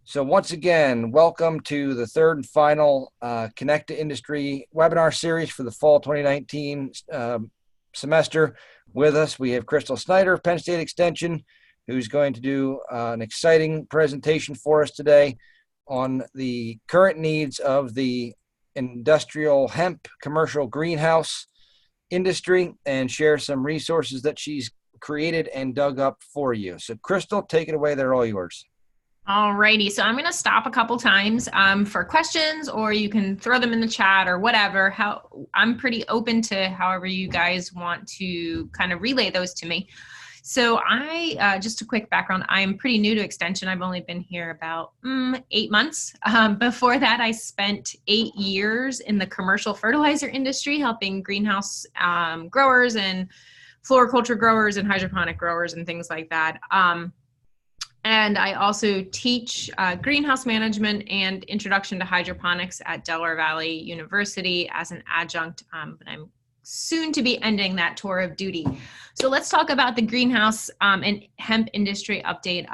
So once again, welcome to the third and final Connect to Industry webinar series for the fall 2019 semester. With us, we have Krystal Snyder of Penn State Extension, who's going to do an exciting presentation for us today on the current needs of the industrial hemp commercial greenhouse industry and share some resources that she's created and dug up for you. So Krystal, take it away. They're all yours. Alrighty, so I'm going to stop a couple times for questions, or you can throw them in the chat or whatever. I'm pretty open to however you guys want to kind of relay those to me. So just a quick background, I'm pretty new to Extension. I've only been here about 8 months. Before that, I spent 8 years in the commercial fertilizer industry, helping greenhouse growers and floriculture growers and hydroponic growers and things like that. And I also teach greenhouse management and introduction to hydroponics at Delaware Valley University as an adjunct, but I'm soon to be ending that tour of duty. So let's talk about the greenhouse and hemp industry update.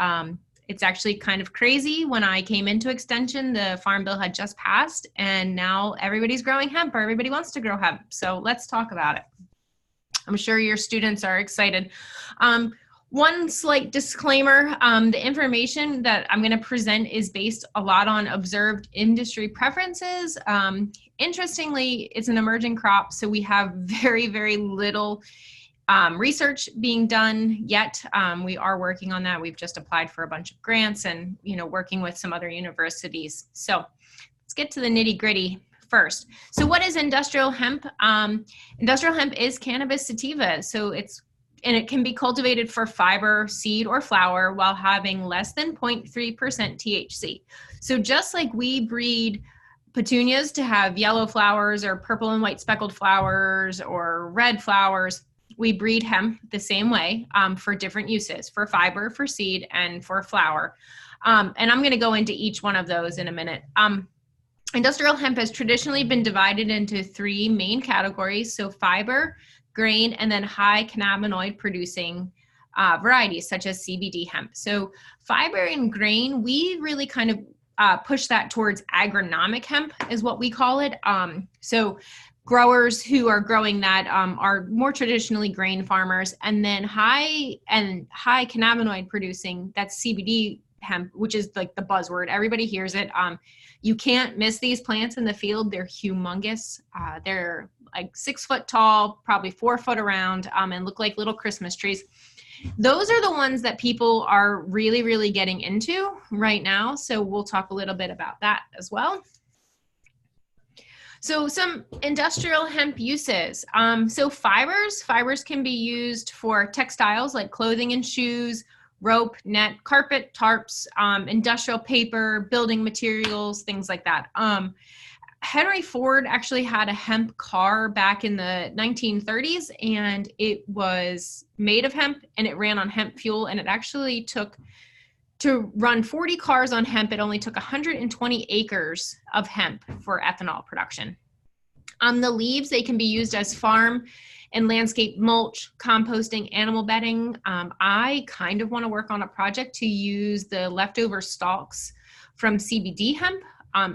It's actually kind of crazy. When I came into Extension, the Farm Bill had just passed, and now everybody's growing hemp, or everybody wants to grow hemp. So let's talk about it. I'm sure your students are excited. One slight disclaimer, the information that I'm going to present is based a lot on observed industry preferences. Interestingly, it's an emerging crop, so we have very, very little research being done yet. We are working on that. We've just applied for a bunch of grants and, working with some other universities. So let's get to the nitty gritty first. So what is industrial hemp? Industrial hemp is cannabis sativa. So it can be cultivated for fiber, seed, or flower while having less than 0.3% THC. So just like we breed petunias to have yellow flowers or purple and white speckled flowers or red flowers, we breed hemp the same way for different uses, for fiber, for seed, and for flower. And I'm going to go into each one of those in a minute. Industrial hemp has traditionally been divided into 3 main categories. So fiber, grain, and then high cannabinoid producing varieties such as CBD hemp. So fiber and grain, we really kind of push that towards agronomic hemp is what we call it. So growers who are growing that are more traditionally grain farmers, and then high cannabinoid producing, that's CBD hemp, which is like the buzzword. Everybody hears it. You can't miss these plants in the field. They're humongous. They're like 6 foot tall, probably 4 foot around, and look like little Christmas trees. Those are the ones that people are really, really getting into right now. So we'll talk a little bit about that as well. So some industrial hemp uses. So fibers can be used for textiles like clothing and shoes, rope, net, carpet, tarps, industrial paper, building materials, things like that. Henry Ford actually had a hemp car back in the 1930s, and it was made of hemp and it ran on hemp fuel, and it actually took to run 40 cars on hemp. It only took 120 acres of hemp for ethanol production. The leaves, they can be used as farm and landscape mulch, composting, animal bedding. I kind of want to work on a project to use the leftover stalks from CBD hemp.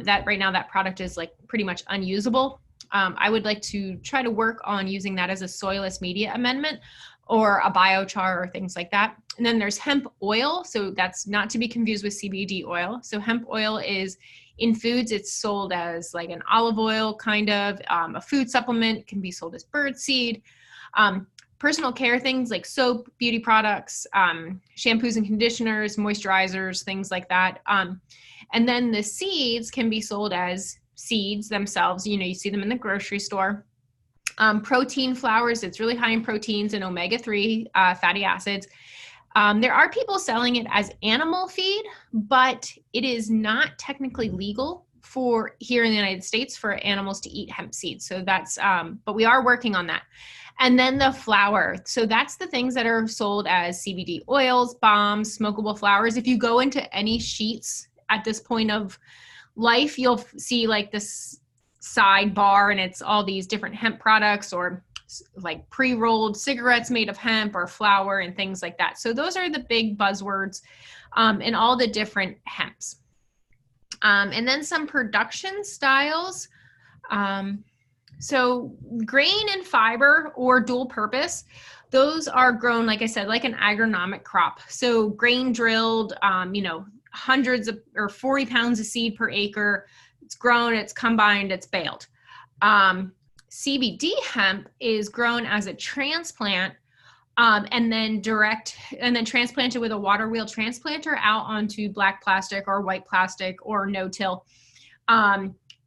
That right now, that product is like pretty much unusable. I would like to try to work on using that as a soilless media amendment or a biochar or things like that. And then there's hemp oil. So that's not to be confused with CBD oil. So hemp oil is in foods. It's sold as like an olive oil, kind of a food supplement, can be sold as birdseed. Personal care things like soap, beauty products, shampoos and conditioners, moisturizers, things like that. And then the seeds can be sold as seeds themselves. You see them in the grocery store. Protein flours, it's really high in proteins and omega-3 fatty acids. There are people selling it as animal feed, but it is not technically legal for here in the United States for animals to eat hemp seeds. So that's, but we are working on that. And then the flour. So that's the things that are sold as CBD oils, balms, smokable flowers. If you go into any sheets at this point of life, you'll see like this sidebar, and it's all these different hemp products or like pre-rolled cigarettes made of hemp or flour and things like that. So those are the big buzzwords in all the different hemps. And then some production styles. So grain and fiber or dual purpose, those are grown, like I said, like an agronomic crop. So grain drilled, hundreds of or 40 pounds of seed per acre. It's grown, it's combined, it's baled. CBD hemp is grown as a transplant, and then transplanted with a water wheel transplanter out onto black plastic or white plastic or no-till.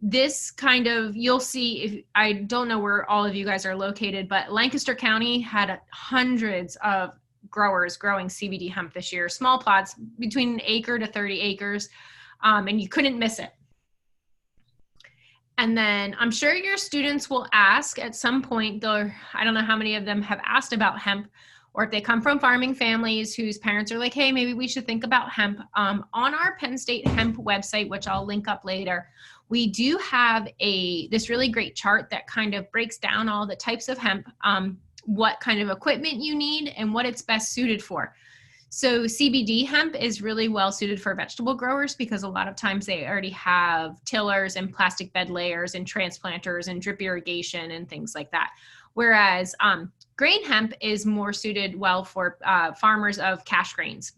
This kind of, you'll see, if I don't know where all of you guys are located, but Lancaster County had hundreds of growers growing CBD hemp this year, small plots between an acre to 30 acres, and you couldn't miss it. And then I'm sure your students will ask at some point, though I don't know how many of them have asked about hemp, or if they come from farming families whose parents are like, hey, maybe we should think about hemp. On our Penn State Hemp website, which I'll link up later, we do have this really great chart that kind of breaks down all the types of hemp, what kind of equipment you need, and what it's best suited for. So CBD hemp is really well suited for vegetable growers because a lot of times they already have tillers and plastic bed layers and transplanters and drip irrigation and things like that. Whereas grain hemp is more suited well for farmers of cash grains.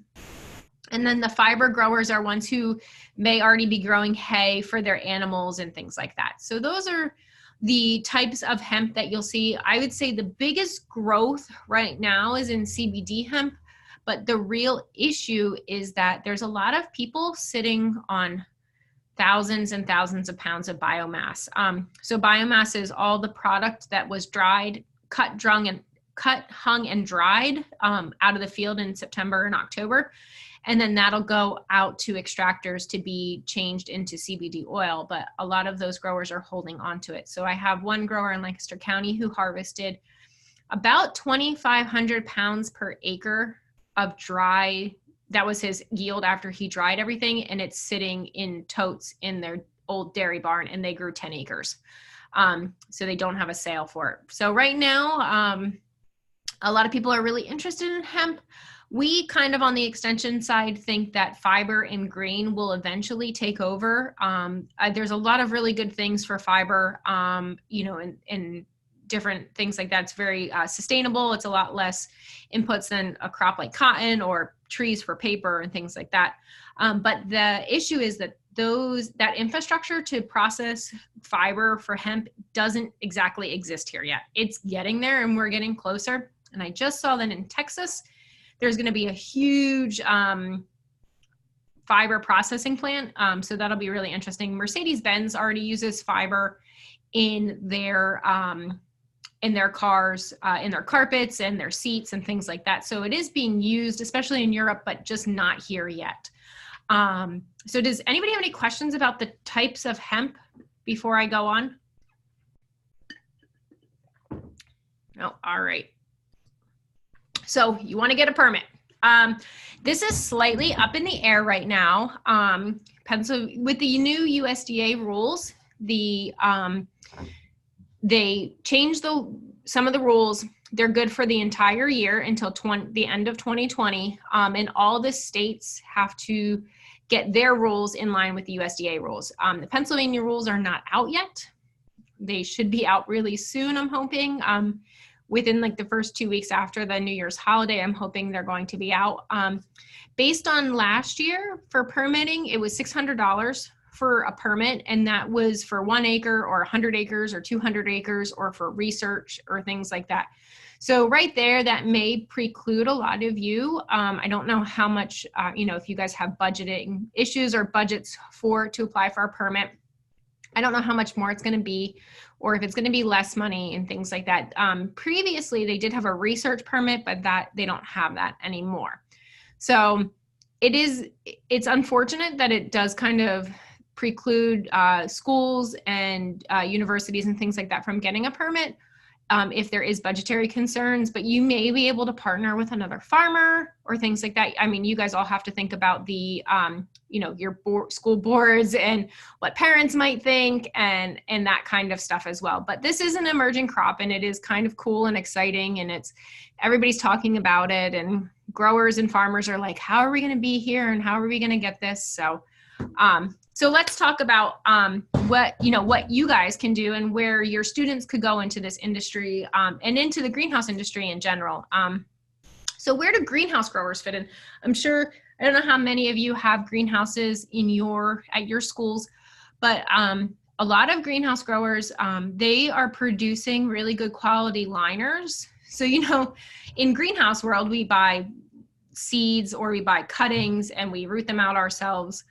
And then the fiber growers are ones who may already be growing hay for their animals and things like that. So those are the types of hemp that you'll see. I would say the biggest growth right now is in CBD hemp. But the real issue is that there's a lot of people sitting on thousands and thousands of pounds of biomass. So biomass is all the product that was dried, cut, hung, and dried out of the field in September and October. And then that'll go out to extractors to be changed into CBD oil. But a lot of those growers are holding on to it. So I have one grower in Lancaster County who harvested about 2,500 pounds per acre of dry, that was his yield after he dried everything, and it's sitting in totes in their old dairy barn, and they grew 10 acres. So they don't have a sale for it. So right now, a lot of people are really interested in hemp. We kind of on the extension side think that fiber and grain will eventually take over. There's a lot of really good things for fiber, and different things like that. It's very sustainable. It's a lot less inputs than a crop like cotton or trees for paper and things like that. But the issue is that that infrastructure to process fiber for hemp doesn't exactly exist here yet. It's getting there and we're getting closer. And I just saw that in Texas, there's going to be a huge fiber processing plant. So that'll be really interesting. Mercedes-Benz already uses fiber in their cars, in their carpets and their seats and things like that. So it is being used, especially in Europe, but just not here yet. So does anybody have any questions about the types of hemp before I go on? No, all right. So you want to get a permit. This is slightly up in the air right now. With the new USDA rules, they changed some of the rules. They're good for the entire year until the end of 2020. And all the states have to get their rules in line with the USDA rules. The Pennsylvania rules are not out yet. They should be out really soon, I'm hoping. Within like the first 2 weeks after the New Year's holiday, I'm hoping they're going to be out. Based on last year for permitting, it was $600 for a permit, and that was for 1 acre or 100 acres or 200 acres or for research or things like that. So right there, that may preclude a lot of you. I don't know how much, if you guys have budgeting issues or budgets to apply for a permit. I don't know how much more it's going to be, or if it's going to be less money and things like that. Previously, they did have a research permit, but they don't have that anymore. So it's unfortunate that it does kind of preclude schools and universities and things like that from getting a permit if there is budgetary concerns, but you may be able to partner with another farmer or things like that. I mean, you guys all have to think about the, your school boards and what parents might think and that kind of stuff as well. But this is an emerging crop and it is kind of cool and exciting, and everybody's talking about it, and growers and farmers are like, how are we going to be here and how are we going to get this? So So let's talk about what you guys can do and where your students could go into this industry and into the greenhouse industry in general. So where do greenhouse growers fit in? I'm sure, I don't know how many of you have greenhouses at your schools, but a lot of greenhouse growers, they are producing really good quality liners. So, in greenhouse world, we buy seeds or we buy cuttings and we root them out ourselves.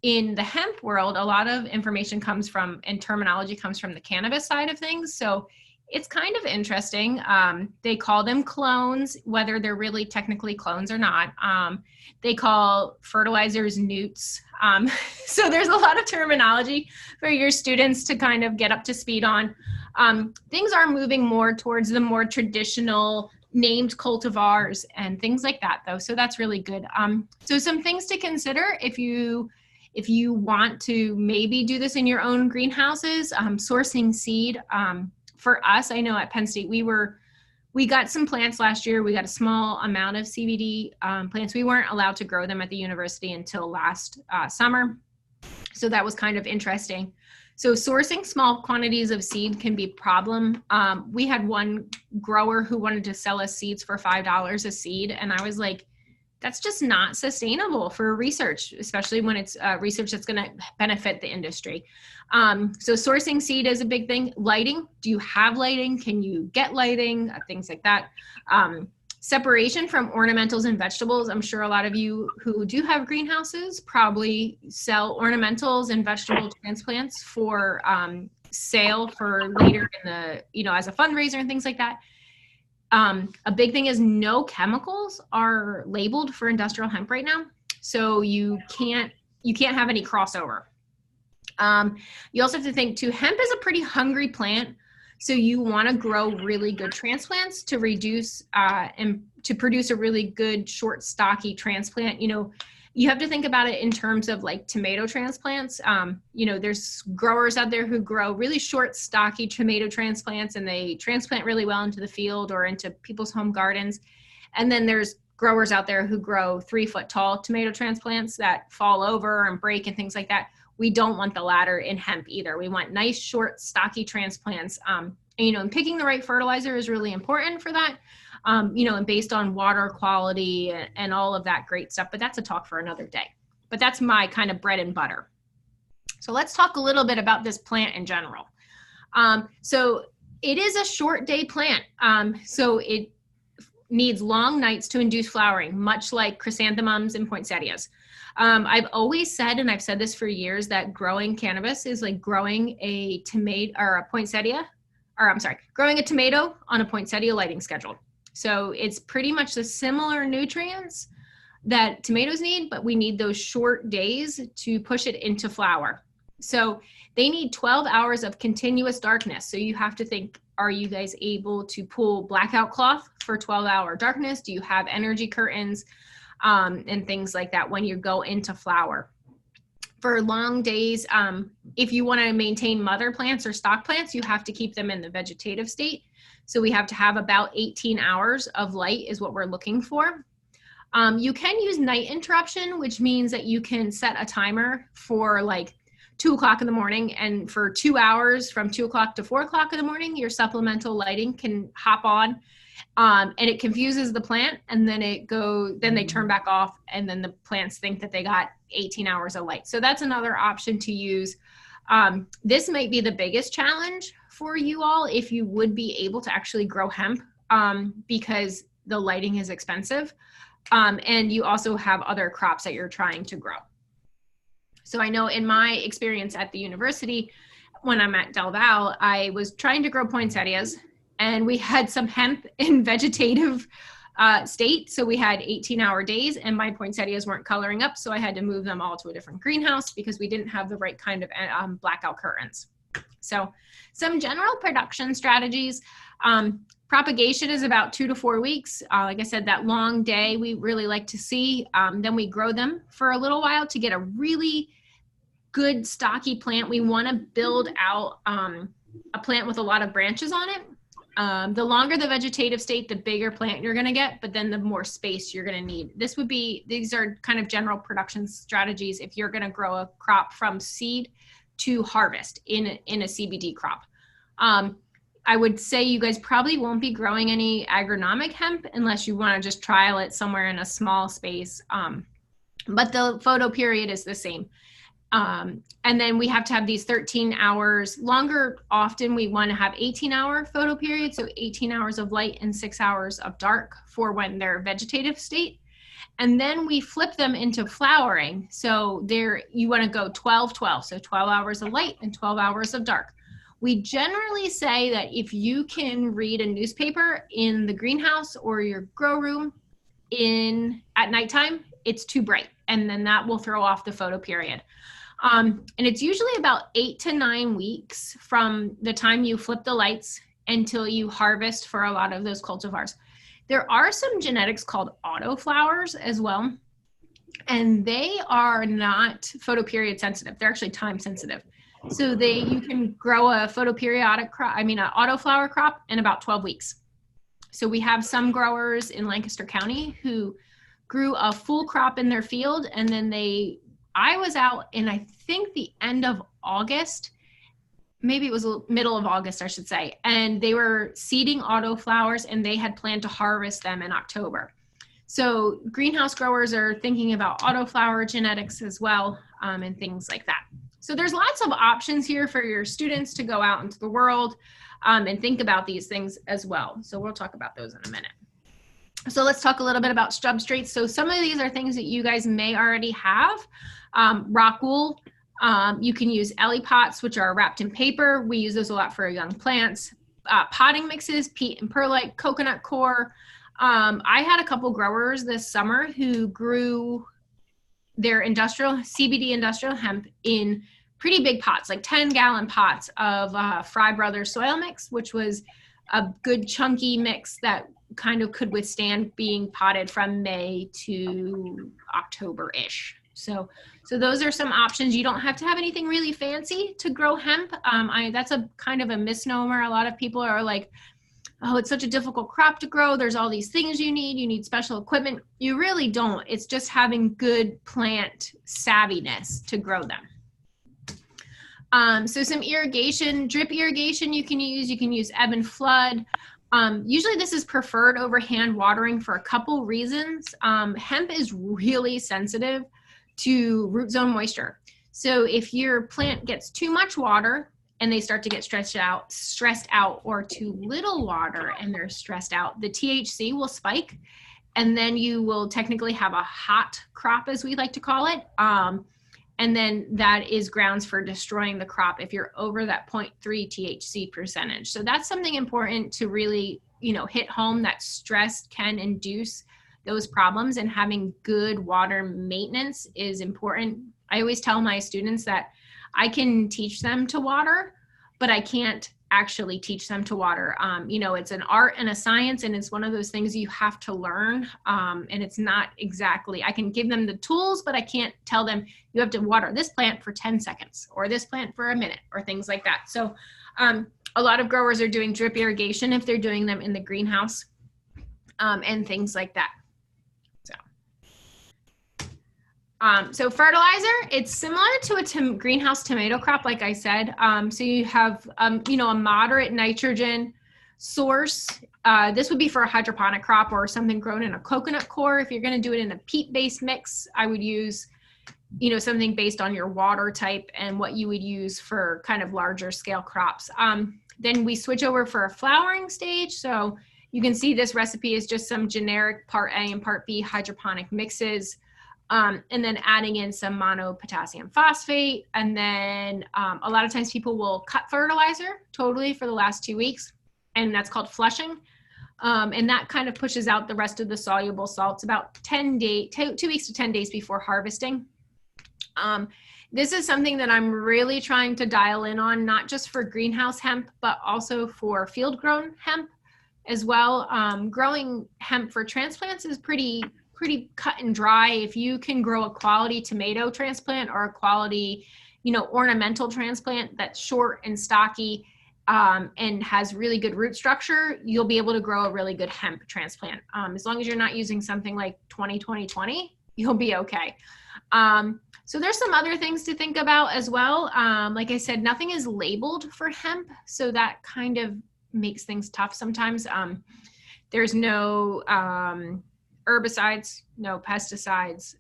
In the hemp world, a lot of information comes from, and terminology comes from the cannabis side of things. So it's kind of interesting. They call them clones, whether they're really technically clones or not. They call fertilizers newts. So there's a lot of terminology for your students to kind of get up to speed on. Things are moving more towards the more traditional named cultivars and things like that, though. So that's really good. So some things to consider if you want to maybe do this in your own greenhouses, sourcing seed. For us, I know at Penn State, we got some plants last year. We got a small amount of CBD plants. We weren't allowed to grow them at the university until last summer. So that was kind of interesting. So sourcing small quantities of seed can be a problem. We had one grower who wanted to sell us seeds for $5 a seed. And I was like, that's just not sustainable for research, especially when it's research that's going to benefit the industry. So sourcing seed is a big thing. Lighting, do you have lighting? Can you get lighting? Things like that. Separation from ornamentals and vegetables. I'm sure a lot of you who do have greenhouses probably sell ornamentals and vegetable transplants for sale for later in the, as a fundraiser and things like that. A big thing is no chemicals are labeled for industrial hemp right now. So you can't have any crossover. You also have to think too, hemp is a pretty hungry plant. So you want to grow really good transplants to reduce and to produce a really good short stocky transplant. You have to think about it in terms of like tomato transplants. There's growers out there who grow really short, stocky tomato transplants, and they transplant really well into the field or into people's home gardens. And then there's growers out there who grow 3-foot tall tomato transplants that fall over and break and things like that. We don't want the latter in hemp either. We want nice, short, stocky transplants. And picking the right fertilizer is really important for that. And based on water quality and all of that great stuff, but that's a talk for another day. But that's my kind of bread and butter. So let's talk a little bit about this plant in general. So it is a short day plant. So it needs long nights to induce flowering, much like chrysanthemums and poinsettias. I've always said, and I've said this for years, that growing cannabis is like growing a tomato or a poinsettia, growing a tomato on a poinsettia lighting schedule. So it's pretty much the similar nutrients that tomatoes need, but we need those short days to push it into flower. So they need 12 hours of continuous darkness. So you have to think, are you guys able to pull blackout cloth for 12-hour darkness? Do you have energy curtains and things like that when you go into flower? For long days, if you want to maintain mother plants or stock plants, you have to keep them in the vegetative state. So we have to have about 18 hours of light is what we're looking for. You can use night interruption, which means that you can set a timer for like 2 o'clock in the morning, and for 2 hours from 2 o'clock to 4 o'clock in the morning, your supplemental lighting can hop on, and it confuses the plant, and then then they turn back off, and then the plants think that they got 18 hours of light. So that's another option to use. This might be the biggest challenge for you all if you would be able to actually grow hemp, because the lighting is expensive, and you also have other crops that you're trying to grow. So I know in my experience at the university, when I'm at Del Val, I was trying to grow poinsettias, and we had some hemp in vegetative state. So we had 18-hour days, and my poinsettias weren't coloring up. So I had to move them all to a different greenhouse because we didn't have the right kind of blackout curtains. So some general production strategies. Propagation is about 2 to 4 weeks. Like I said, that long day we really like to see. Then we grow them for a little while to get a really good stocky plant. We want to build out a plant with a lot of branches on it. The longer the vegetative state, the bigger plant you're going to get, but then the more space you're going to need. These are kind of general production strategies if you're going to grow a crop from seed to harvest in a CBD crop. I would say you guys probably won't be growing any agronomic hemp unless you want to just trial it somewhere in a small space. But the photo period is the same. And then we have to have these 13 hours longer. Often we want to have 18-hour photo period. So 18 hours of light and 6 hours of dark for when they're vegetative state. And then we flip them into flowering. So you want to go 12-12. So 12 hours of light and 12 hours of dark. We generally say that if you can read a newspaper in the greenhouse or your grow room at nighttime, it's too bright. And then that will throw off the photo period. And it's usually about 8 to 9 weeks from the time you flip the lights until you harvest for a lot of those cultivars. There are some genetics called autoflowers as well, and they are not photoperiod sensitive. They're actually time sensitive. So you can grow a photoperiodic crop, an autoflower crop in about 12 weeks. So we have some growers in Lancaster County who grew a full crop in their field, and then I was out in, I think, the end of August, maybe it was middle of August, I should say, and they were seeding autoflowers and they had planned to harvest them in October. So greenhouse growers are thinking about autoflower genetics as well, and things like that. So there's lots of options here for your students to go out into the world and think about these things as well. So we'll talk about those in a minute. So let's talk a little bit about substrates. So some of these are things that you guys may already have. Rock wool, you can use ellie pots, which are wrapped in paper. We use those a lot for young plants. Potting mixes, peat and perlite, coconut coir. I had a couple growers this summer who grew their CBD industrial hemp in pretty big pots, like 10-gallon pots of Fry Brothers soil mix, which was a good chunky mix that kind of could withstand being potted from May to October-ish. So those are some options. You don't have to have anything really fancy to grow hemp. That's a kind of a misnomer. A lot of people are like, oh, it's such a difficult crop to grow. There's all these things you need special equipment. You really don't. It's just having good plant savviness to grow them. So some irrigation, drip irrigation you can use ebb and flood. Usually this is preferred over hand watering for a couple reasons. Hemp is really sensitive to root zone moisture. So if your plant gets too much water and they start to get stressed out, or too little water and they're stressed out, the THC will spike, and then you will technically have a hot crop, as we like to call it. And then that is grounds for destroying the crop if you're over that 0.3 THC percentage. So that's something important to really, hit home, that stress can induce those problems, and having good water maintenance is important. I always tell my students that I can teach them to water, but I can't actually teach them to water. It's an art and a science, and it's one of those things you have to learn. And it's not exactly, I can give them the tools, but I can't tell them you have to water this plant for 10 seconds or this plant for a minute or things like that. So a lot of growers are doing drip irrigation if they're doing them in the greenhouse, and things like that. So fertilizer, it's similar to a greenhouse tomato crop, like I said. So you have, a moderate nitrogen source. This would be for a hydroponic crop or something grown in a coconut coir. If you're going to do it in a peat-based mix, I would use, something based on your water type and what you would use for kind of larger scale crops. Then we switch over for a flowering stage. So you can see this recipe is just some generic part A and part B hydroponic mixes. And then adding in some monopotassium phosphate. And then a lot of times people will cut fertilizer totally for the last 2 weeks, and that's called flushing. And that kind of pushes out the rest of the soluble salts about 10 days, 2 weeks to 10 days before harvesting. This is something that I'm really trying to dial in on, not just for greenhouse hemp, but also for field grown hemp as well. Growing hemp for transplants is pretty cut and dry. If you can grow a quality tomato transplant or a quality, ornamental transplant that's short and stocky and has really good root structure, you'll be able to grow a really good hemp transplant. As long as you're not using something like 20-20-20, you'll be okay. So there's some other things to think about as well. Like I said, nothing is labeled for hemp, so that kind of makes things tough sometimes. There's no herbicides, no pesticides.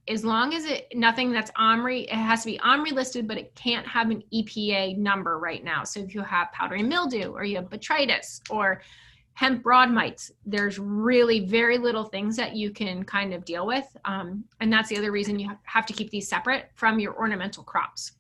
As long as nothing that's OMRI, it has to be OMRI listed, but it can't have an EPA number right now. So if you have powdery mildew or you have botrytis or hemp broad mites, there's really very little things that you can kind of deal with. And that's the other reason you have to keep these separate from your ornamental crops.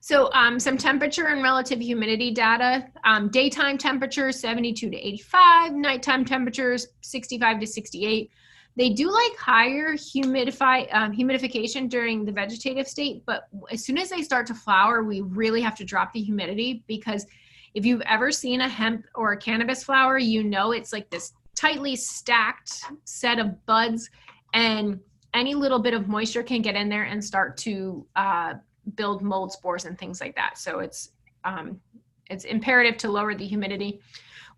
So some temperature and relative humidity data, daytime temperatures 72 to 85, nighttime temperatures 65 to 68. They do like higher humidification during the vegetative state, but as soon as they start to flower, we really have to drop the humidity, because if you've ever seen a hemp or a cannabis flower, you know it's like this tightly stacked set of buds, and any little bit of moisture can get in there and start to build mold spores and things like that. So it's imperative to lower the humidity.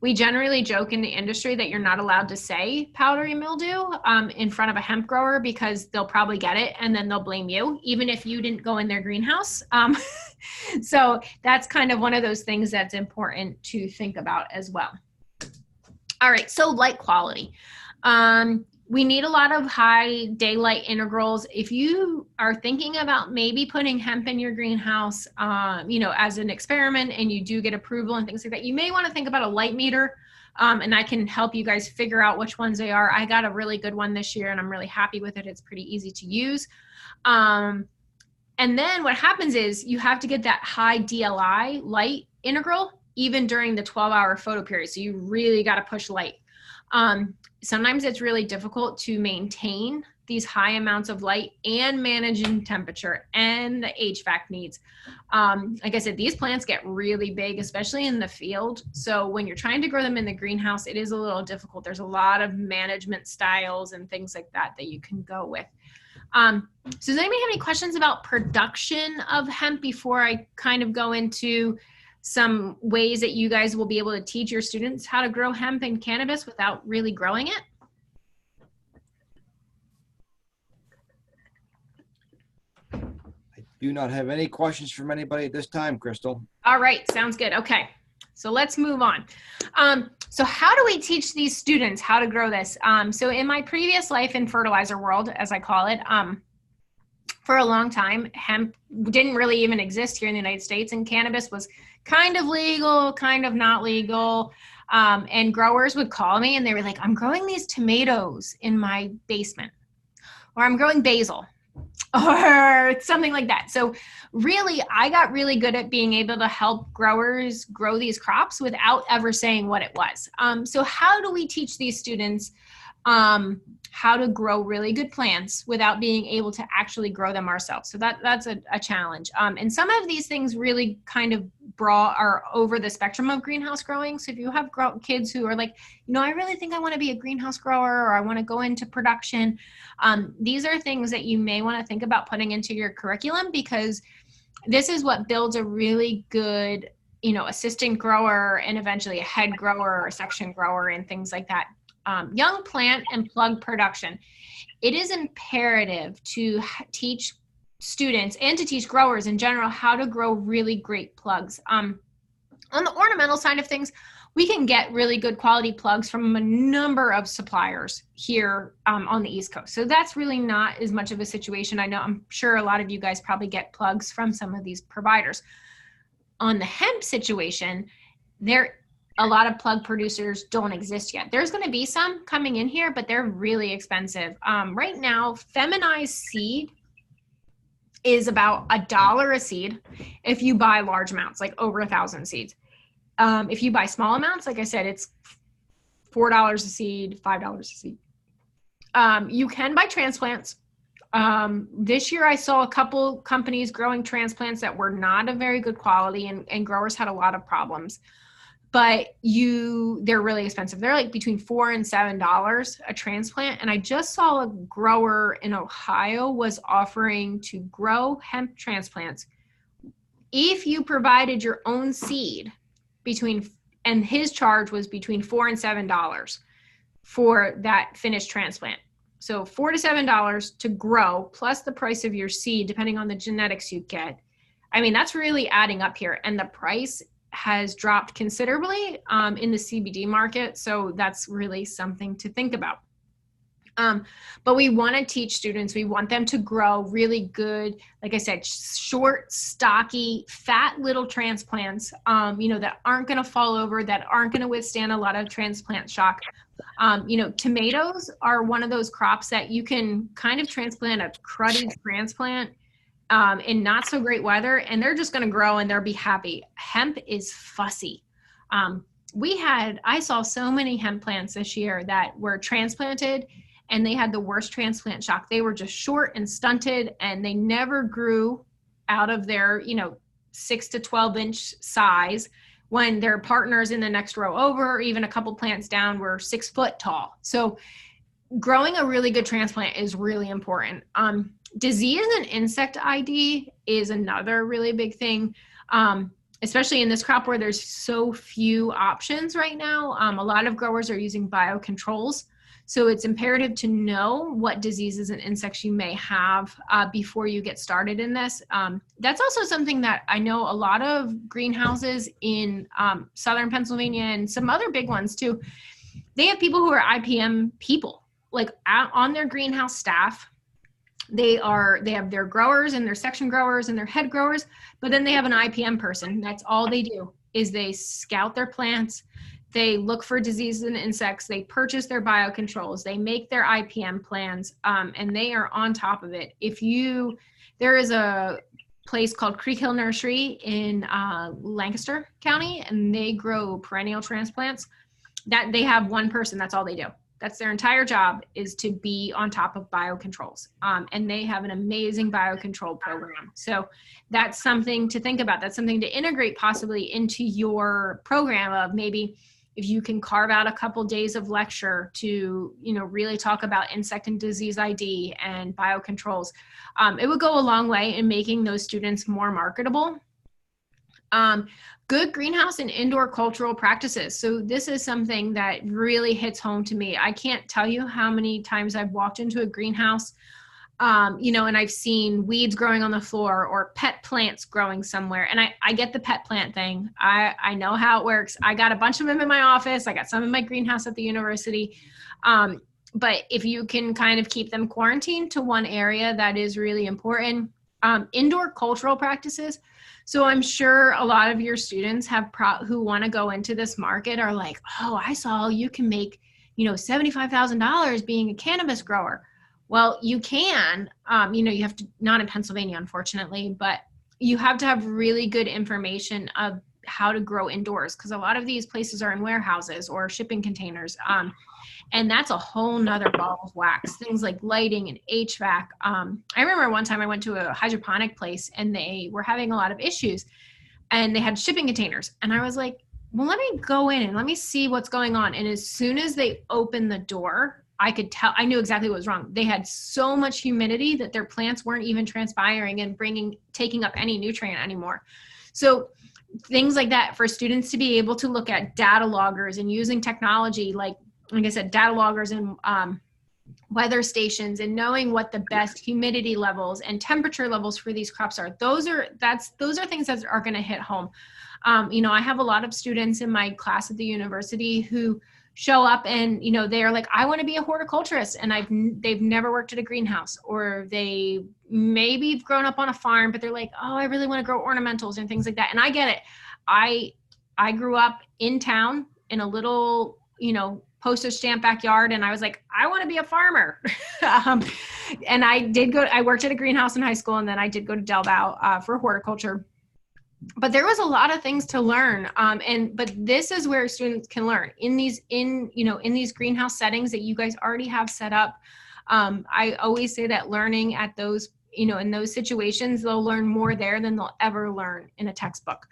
We generally joke in the industry that you're not allowed to say powdery mildew in front of a hemp grower, because they'll probably get it and then they'll blame you, even if you didn't go in their greenhouse. So that's kind of one of those things that's important to think about as well. All right, so light quality. We need a lot of high daylight integrals. If you are thinking about maybe putting hemp in your greenhouse, as an experiment, and you do get approval and things like that, you may want to think about a light meter, and I can help you guys figure out which ones they are. I got a really good one this year and I'm really happy with it. It's pretty easy to use. And then what happens is you have to get that high DLI light integral even during the 12-hour photo period. So you really got to push light. Sometimes it's really difficult to maintain these high amounts of light and managing temperature and the HVAC needs. Like I said, these plants get really big, especially in the field. So when you're trying to grow them in the greenhouse, it is a little difficult. There's a lot of management styles and things like that that you can go with. So does anybody have any questions about production of hemp before I kind of go into some ways that you guys will be able to teach your students how to grow hemp and cannabis without really growing it? I do not have any questions from anybody at this time, Krystal. All right, sounds good. Okay, so let's move on. So how do we teach these students how to grow this? So in my previous life in fertilizer world, as I call it, for a long time, hemp didn't really even exist here in the United States, and cannabis was kind of legal, kind of not legal. And growers would call me and they were like, I'm growing these tomatoes in my basement, or I'm growing basil, or something like that. So really, I got really good at being able to help growers grow these crops without ever saying what it was. So how do we teach these students how to grow really good plants without being able to actually grow them ourselves? So that's a challenge. And some of these things really kind of are over the spectrum of greenhouse growing. So if you have kids who are like, I really think I want to be a greenhouse grower, or I want to go into production, these are things that you may want to think about putting into your curriculum, because this is what builds a really good, assistant grower and eventually a head grower or a section grower and things like that. Young plant and plug production. It is imperative to teach students and to teach growers in general how to grow really great plugs. On the ornamental side of things, we can get really good quality plugs from a number of suppliers here on the East Coast. So that's really not as much of a situation. I'm sure a lot of you guys probably get plugs from some of these providers. On the hemp situation, a lot of plug producers don't exist yet. There's going to be some coming in here, but they're really expensive. Right now, feminized seed is about $1 a seed if you buy large amounts, like over 1,000 seeds. If you buy small amounts, like I said, it's $4 a seed, $5 a seed. You can buy transplants. This year I saw a couple companies growing transplants that were not of very good quality, and growers had a lot of problems. But they're really expensive. They're like between $4 and $7 a transplant. And I just saw a grower in Ohio was offering to grow hemp transplants if you provided your own seed and his charge was between $4 and $7 for that finished transplant. So $4 to $7 to grow, plus the price of your seed, depending on the genetics you get. I mean, that's really adding up here. And the price has dropped considerably in the CBD market. So that's really something to think about. But we want to teach students, we want them to grow really good, like I said, short, stocky, fat little transplants, that aren't going to fall over, that aren't going to withstand a lot of transplant shock. Tomatoes are one of those crops that you can kind of transplant a cruddy transplant in not so great weather, and they're just going to grow and they'll be happy. Hemp is fussy. I saw so many hemp plants this year that were transplanted and they had the worst transplant shock. They were just short and stunted, and they never grew out of their, 6 to 12 inch size, when their partners in the next row over, or even a couple plants down, were 6 foot tall. So growing a really good transplant is really important. Disease and insect ID is another really big thing, especially in this crop where there's so few options right now. A lot of growers are using biocontrols. So it's imperative to know what diseases and insects you may have before you get started in this. That's also something that I know a lot of greenhouses in Southern Pennsylvania and some other big ones too, they have people who are IPM people, like on their greenhouse staff. They have their growers and their section growers and their head growers, but then they have an IPM person. That's all they do, is they scout their plants. They look for diseases and insects. They purchase their biocontrols. They make their IPM plans, and they are on top of it. There is a place called Creek Hill Nursery in Lancaster County, and they grow perennial transplants. That they have one person. That's all they do. That's their entire job, is to be on top of biocontrols. And they have an amazing biocontrol program. So that's something to think about. That's something to integrate possibly into your program, of maybe if you can carve out a couple days of lecture to, really talk about insect and disease ID and biocontrols. It would go a long way in making those students more marketable. Good greenhouse and indoor cultural practices. So this is something that really hits home to me. I can't tell you how many times I've walked into a greenhouse, and I've seen weeds growing on the floor or pet plants growing somewhere. And I get the pet plant thing. I know how it works. I got a bunch of them in my office. I got some in my greenhouse at the university. But if you can kind of keep them quarantined to one area, that is really important. Indoor cultural practices. So I'm sure a lot of your students who want to go into this market are like, oh, I saw you can make, $75,000 being a cannabis grower. Well, you can, you have to, not in Pennsylvania, unfortunately, but you have to have really good information of how to grow indoors, because a lot of these places are in warehouses or shipping containers. And that's a whole nother ball of wax, things like lighting and HVAC. I remember one time I went to a hydroponic place and they were having a lot of issues and they had shipping containers. And I was like, well, let me go in and let me see what's going on. And as soon as they opened the door, I could tell, I knew exactly what was wrong. They had so much humidity that their plants weren't even transpiring and taking up any nutrient anymore. So things like that, for students to be able to look at data loggers and using technology, like I said, data loggers and weather stations, and knowing what the best humidity levels and temperature levels for these crops are. Those are things that are going to hit home. I have a lot of students in my class at the university who show up and, they are like, I want to be a horticulturist, and they've never worked at a greenhouse, or they maybe have grown up on a farm, but they're like, oh, I really want to grow ornamentals and things like that. And I get it. I grew up in town in a little, postage stamp backyard, and I was like, I want to be a farmer. And I worked at a greenhouse in high school, and then I did go to Del Valle for horticulture. But there was a lot of things to learn. But this is where students can learn in these greenhouse settings that you guys already have set up. I always say that learning at those, in those situations, they'll learn more there than they'll ever learn in a textbook.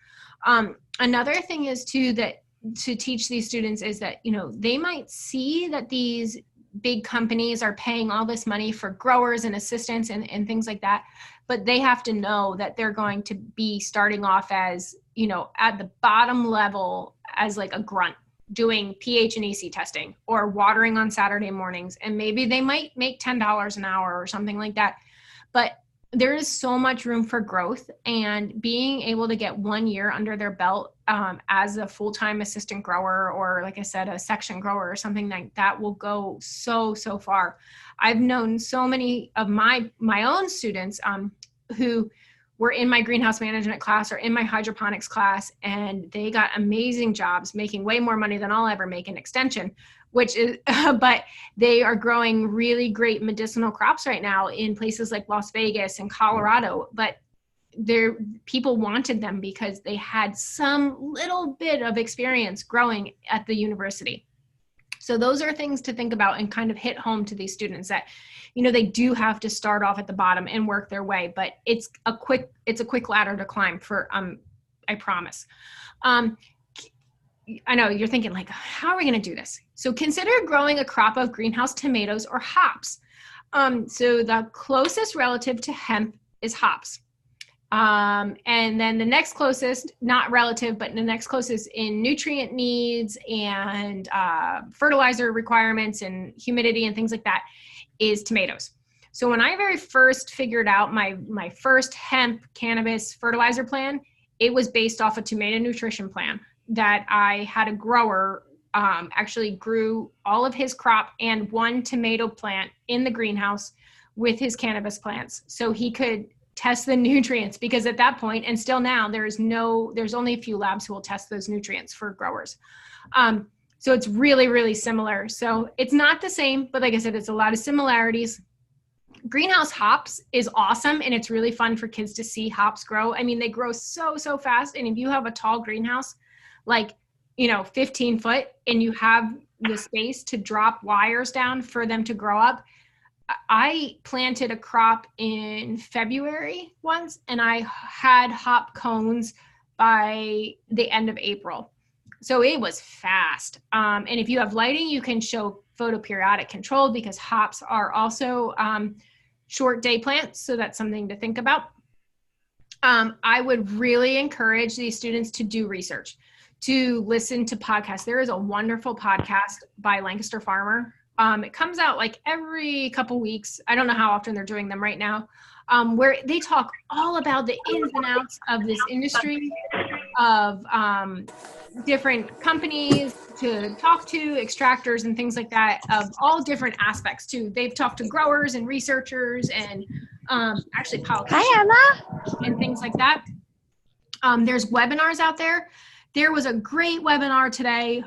Another thing is too, that to teach these students is that, they might see that these big companies are paying all this money for growers and assistants and things like that. But they have to know that they're going to be starting off as, you know, at the bottom level as like a grunt, doing pH and EC testing or watering on Saturday mornings. And maybe they might make $10 an hour or something like that. But there is so much room for growth, and being able to get 1 year under their belt as a full-time assistant grower, or like I said, a section grower or something like that, will go so far. I've known so many of my own students who were in my greenhouse management class or in my hydroponics class, and they got amazing jobs making way more money than I'll ever make in extension, which is, but they are growing really great medicinal crops right now in places like Las Vegas and Colorado. But people wanted them because they had some little bit of experience growing at the university. So those are things to think about and kind of hit home to these students that, you know, they do have to start off at the bottom and work their way, but it's a quick ladder to climb for, I promise. I know you're thinking like, how are we going to do this? So consider growing a crop of greenhouse tomatoes or hops. So the closest relative to hemp is hops. And then the next closest, not relative, but the next closest in nutrient needs and fertilizer requirements and humidity and things like that is tomatoes. So when I very first figured out my first hemp cannabis fertilizer plan, it was based off a tomato nutrition plan that I had a grower actually grew all of his crop and one tomato plant in the greenhouse with his cannabis plants, so he could test the nutrients, because at that point, and still now, there's only a few labs who will test those nutrients for growers. So it's really similar. So it's not the same, but like I said, it's a lot of similarities. Greenhouse hops is awesome, and it's really fun for kids to see hops grow. I mean, they grow so fast, and if you have a tall greenhouse, like, you know, 15 foot, and you have the space to drop wires down for them to grow up. I planted a crop in February once, and I had hop cones by the end of April. So it was fast. And if you have lighting, you can show photoperiodic control, because hops are also short day plants. So that's something to think about. I would really encourage these students to do research, to listen to podcasts. There is a wonderful podcast by Lancaster Farmer. It comes out like every couple weeks. I don't know how often they're doing them right now, where they talk all about the ins and outs of this industry, of different companies to talk to, extractors and things like that, of all different aspects too. They've talked to growers and researchers and actually politicians. Hi, Emma. And things like that. There's webinars out there. There was a great webinar today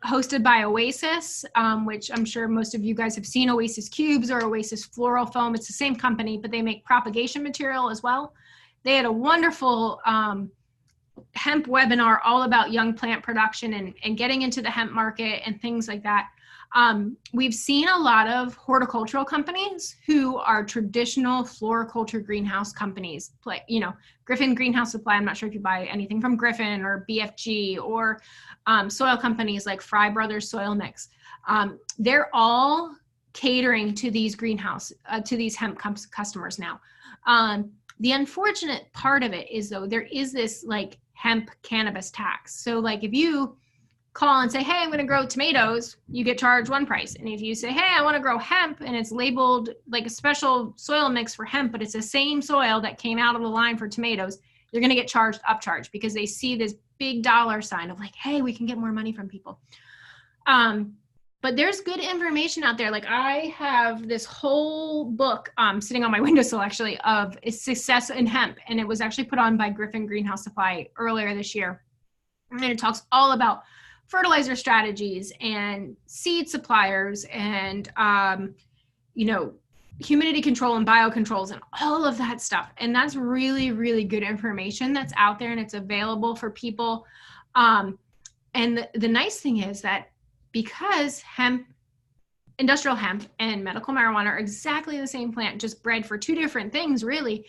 hosted by Oasis, which I'm sure most of you guys have seen, Oasis Cubes or Oasis Floral Foam. It's the same company, but they make propagation material as well. They had a wonderful hemp webinar all about young plant production and getting into the hemp market and things like that. We've seen a lot of horticultural companies who are traditional floriculture greenhouse companies, you know, Griffin Greenhouse Supply. I'm not sure if you buy anything from Griffin or BFG, or soil companies like Fry Brothers Soil Mix. They're all catering to these greenhouse, to these hemp customers now. The unfortunate part of it is, though, there is this like hemp cannabis tax. So like if you call and say, hey, I'm going to grow tomatoes, you get charged one price. And if you say, hey, I want to grow hemp, and it's labeled like a special soil mix for hemp, but it's the same soil that came out of the line for tomatoes, you're going to get charged upcharge, because they see this big dollar sign of like, hey, we can get more money from people. But there's good information out there. Like I have this whole book sitting on my windowsill actually of success in hemp. And it was actually put on by Griffin Greenhouse Supply earlier this year. And it talks all about fertilizer strategies and seed suppliers and, you know, humidity control and biocontrols and all of that stuff. And that's really good information that's out there, and it's available for people. And the nice thing is that because hemp, industrial hemp and medical marijuana are exactly the same plant, just bred for two different things, really,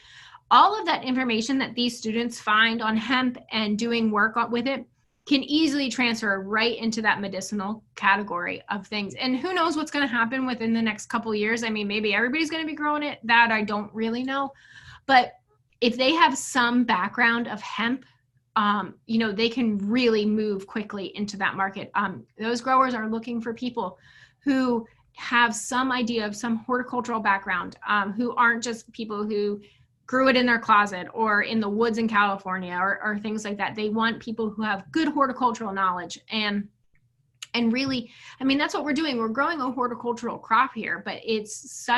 all of that information that these students find on hemp and doing work with it can easily transfer right into that medicinal category of things. And who knows what's going to happen within the next couple of years. I mean, maybe everybody's going to be growing it. That I don't really know. But if they have some background of hemp, they can really move quickly into that market. Those growers are looking for people who have some idea of some horticultural background, who aren't just people who grew it in their closet or in the woods in California or things like that. They want people who have good horticultural knowledge and really, I mean, that's what we're doing. We're growing a horticultural crop here, but it's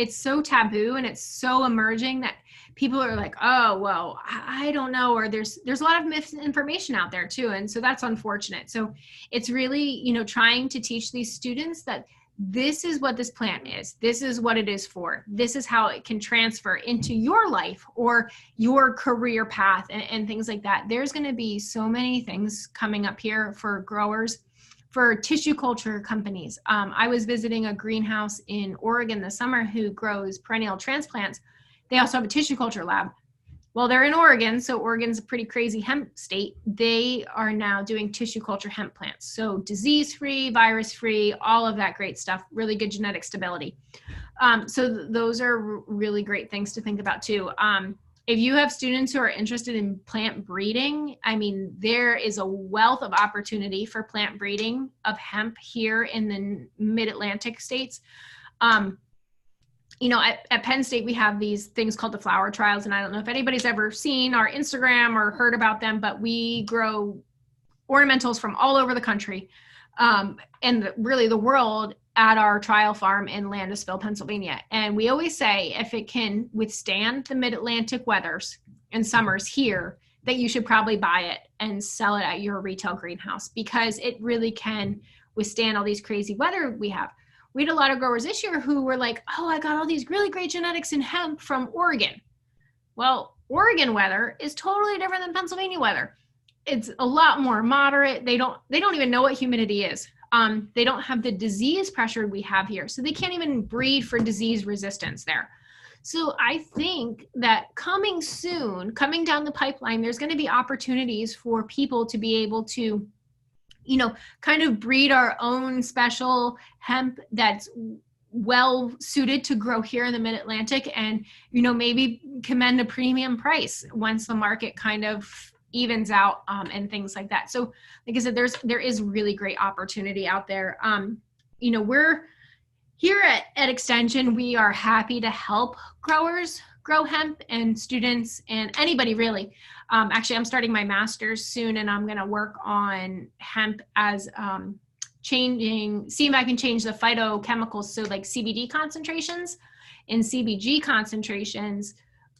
so taboo and it's so emerging that people are like, oh, well, I don't know. Or there's a lot of misinformation out there too. And so that's unfortunate. So it's really, trying to teach these students that this is what this plant is. This is what it is for. This is how it can transfer into your life or your career path and things like that. There's going to be so many things coming up here for growers, for tissue culture companies. I was visiting a greenhouse in Oregon this summer who grows perennial transplants. They also have a tissue culture lab. Well, they're in Oregon, so Oregon's a pretty crazy hemp state. They are now doing tissue culture hemp plants. So disease-free, virus-free, all of that great stuff, really good genetic stability. So those are really great things to think about too. If you have students who are interested in plant breeding, I mean, there is a wealth of opportunity for plant breeding of hemp here in the mid-Atlantic states. At Penn State, we have these things called the flower trials. And I don't know if anybody's ever seen our Instagram or heard about them, but we grow ornamentals from all over the country and really the world at our trial farm in Landisville, Pennsylvania. And we always say, if it can withstand the mid-Atlantic weathers and summers here, that you should probably buy it and sell it at your retail greenhouse because it really can withstand all these crazy weather we have. We had a lot of growers this year who were like, oh, I got all these really great genetics in hemp from Oregon. Well, Oregon weather is totally different than Pennsylvania weather. It's a lot more moderate. They don't even know what humidity is. They don't have the disease pressure we have here. So they can't even breed for disease resistance there. So I think that coming soon, coming down the pipeline, there's going to be opportunities for people to be able to kind of breed our own special hemp that's well suited to grow here in the mid-Atlantic and, maybe command a premium price once the market kind of evens out and things like that. So like I said, there is really great opportunity out there. We're here at Extension, we are happy to help growers grow hemp and students and anybody really. Actually, I'm starting my master's soon and I'm going to work on hemp as seeing if I can change the phytochemicals. So like CBD concentrations and CBG concentrations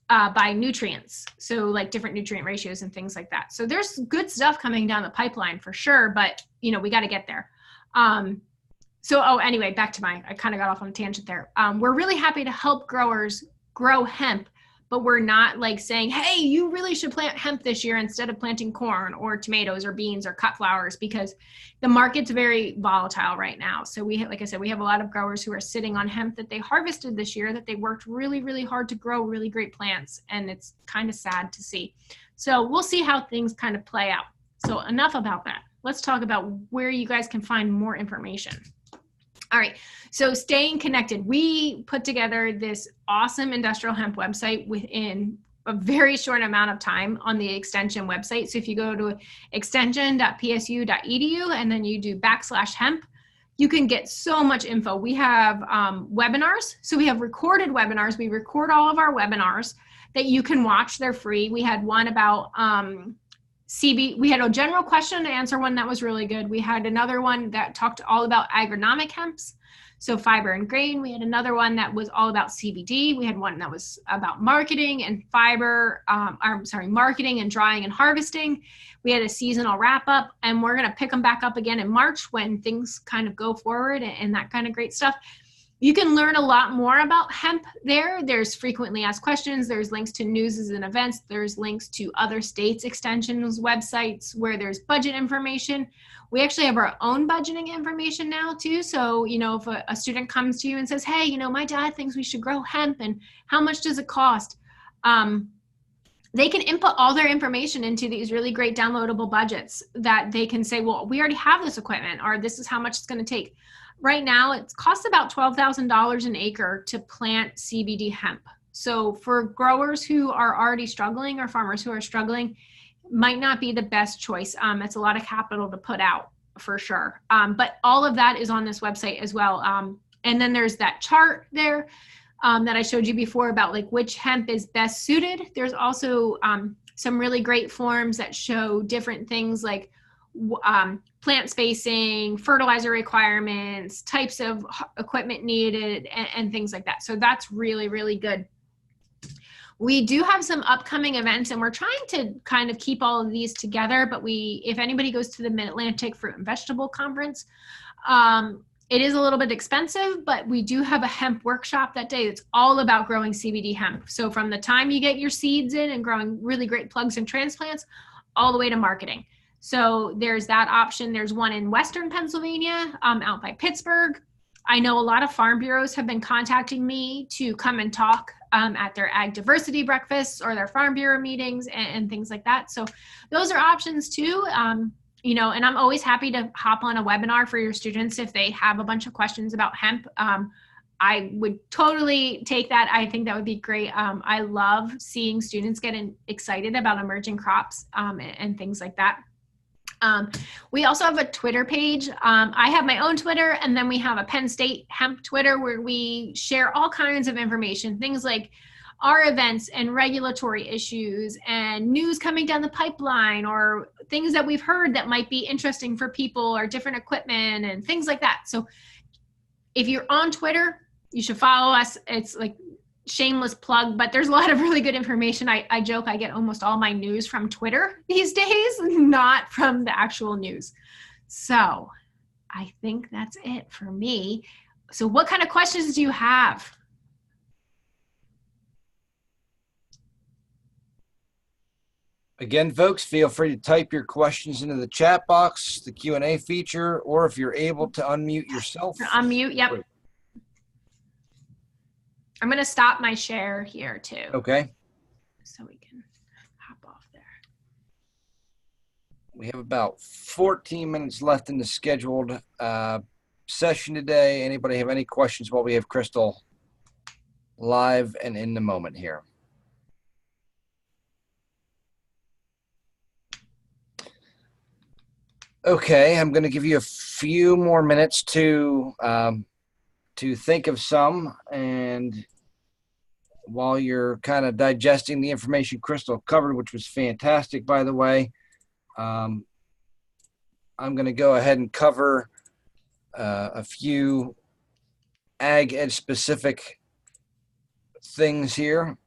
by nutrients. So like different nutrient ratios and things like that. So there's good stuff coming down the pipeline for sure, but we got to get there. Anyway, back to I kind of got off on a tangent there. We're really happy to help growers grow hemp, but we're not like saying, hey, you really should plant hemp this year instead of planting corn or tomatoes or beans or cut flowers because the market's very volatile right now. So like I said, we have a lot of growers who are sitting on hemp that they harvested this year that they worked really, really hard to grow really great plants. And it's kind of sad to see. So we'll see how things kind of play out. So enough about that. Let's talk about where you guys can find more information. All right, so staying connected. We put together this awesome industrial hemp website within a very short amount of time on the Extension website. So if you go to extension.psu.edu and then you do /hemp, you can get so much info. We have webinars. So we have recorded webinars. We record all of our webinars that you can watch. They're free. We had one about we had a general question and answer one that was really good. We had another one that talked all about agronomic hemps, so fiber and grain. We had another one that was all about CBD. We had one that was about marketing and marketing and drying and harvesting. We had a seasonal wrap up, and we're going to pick them back up again in March when things kind of go forward and that kind of great stuff. You can learn a lot more about hemp there. There's frequently asked questions. There's links to news and events. There's links to other states' extensions websites where there's budget information. We actually have our own budgeting information now too. So, if a student comes to you and says, hey, my dad thinks we should grow hemp and how much does it cost? they can input all their information into these really great downloadable budgets that they can say, well, we already have this equipment, or this is how much it's going to take. Right now, it costs about $12,000 an acre to plant CBD hemp. So for growers who are already struggling, or farmers who are struggling, might not be the best choice. It's a lot of capital to put out for sure. But all of that is on this website as well. And then there's that chart there that I showed you before about like which hemp is best suited. There's also some really great forms that show different things like plant spacing, fertilizer requirements, types of equipment needed, and things like that. So that's really, really good. We do have some upcoming events, and we're trying to kind of keep all of these together, but if anybody goes to the Mid-Atlantic Fruit and Vegetable Conference, it is a little bit expensive, but we do have a hemp workshop that day. It's all about growing CBD hemp. So from the time you get your seeds in and growing really great plugs and transplants, all the way to marketing. So there's that option. There's one in Western Pennsylvania, out by Pittsburgh. I know a lot of farm bureaus have been contacting me to come and talk at their ag diversity breakfasts or their farm bureau meetings and things like that. So those are options too. You know, and I'm always happy to hop on a webinar for your students if they have a bunch of questions about hemp. I would totally take that. I think that would be great. I love seeing students getting excited about emerging crops and things like that. We also have a Twitter page. I have my own Twitter, and then we have a Penn State Hemp Twitter where we share all kinds of information, things like our events and regulatory issues and news coming down the pipeline, or things that we've heard that might be interesting for people, or different equipment and things like that. So if you're on Twitter, you should follow us. It's like shameless plug, but there's a lot of really good information. I joke I get almost all my news from Twitter these days, not from the actual news. So I think that's it for me. So what kind of questions do you have? Again, folks, feel free to type your questions into the chat box, the Q&A feature, or if you're able to unmute yourself. Unmute, yep. I'm going to stop my share here too. Okay. So we can hop off there. We have about 14 minutes left in the scheduled session today. Anybody have any questions while we have Krystal live and in the moment here? Okay, I'm going to give you a few more minutes to think of some, and while you're kind of digesting the information Krystal covered, which was fantastic, by the way, I'm going to go ahead and cover a few ag ed specific things here.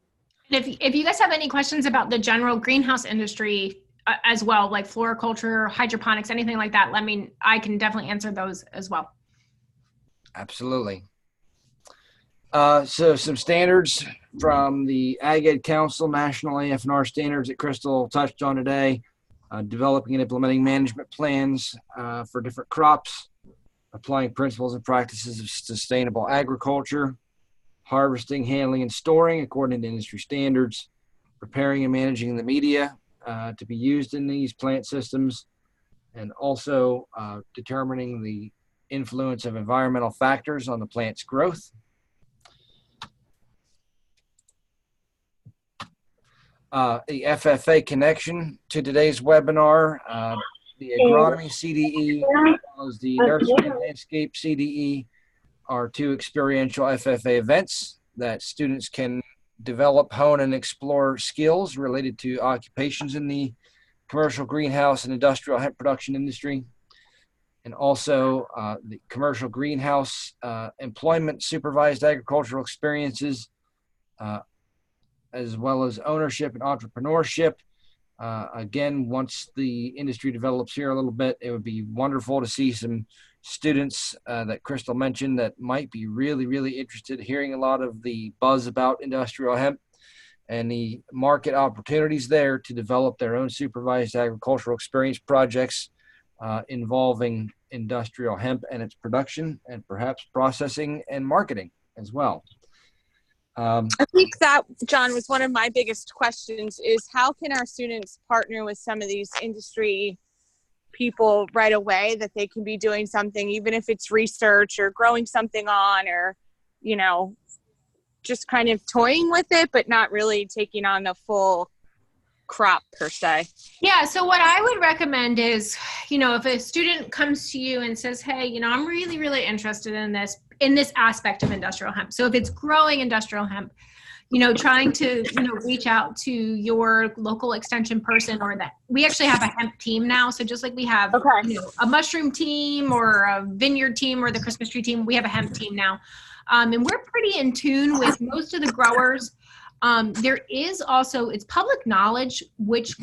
And if you guys have any questions about the general greenhouse industry as well, like floriculture, hydroponics, anything like that, I can definitely answer those as well. Absolutely. So some standards from the Ag Ed Council, National AF&R standards that Krystal touched on today, developing and implementing management plans for different crops, applying principles and practices of sustainable agriculture, harvesting, handling, and storing according to industry standards, preparing and managing the media to be used in these plant systems, and also determining the influence of environmental factors on the plant's growth. The FFA connection to today's webinar, the agronomy CDE, as well as the nursery and landscape CDE, are two experiential FFA events that students can develop, hone, and explore skills related to occupations in the commercial greenhouse and industrial hemp production industry, and also the commercial greenhouse employment supervised agricultural experiences, as well as ownership and entrepreneurship. Again, once the industry develops here a little bit, it would be wonderful to see some students that Krystal mentioned that might be really, really interested in hearing a lot of the buzz about industrial hemp and the market opportunities there to develop their own supervised agricultural experience projects involving industrial hemp and its production and perhaps processing and marketing as well. I think that, John, was one of my biggest questions is how can our students partner with some of these industry people right away that they can be doing something, even if it's research or growing something on or, you know, just kind of toying with it, but not really taking on the full crop per se. Yeah. So what I would recommend is, you know, if a student comes to you and says, hey, you know, I'm really, really interested in this aspect of industrial hemp. So if it's growing industrial hemp, you know, trying to, you know, reach out to your local extension person, or that we actually have a hemp team now. So just like we have you know, a mushroom team or a vineyard team or the Christmas tree team, we have a hemp team now. And we're pretty in tune with most of the growers. There is also, it's public knowledge which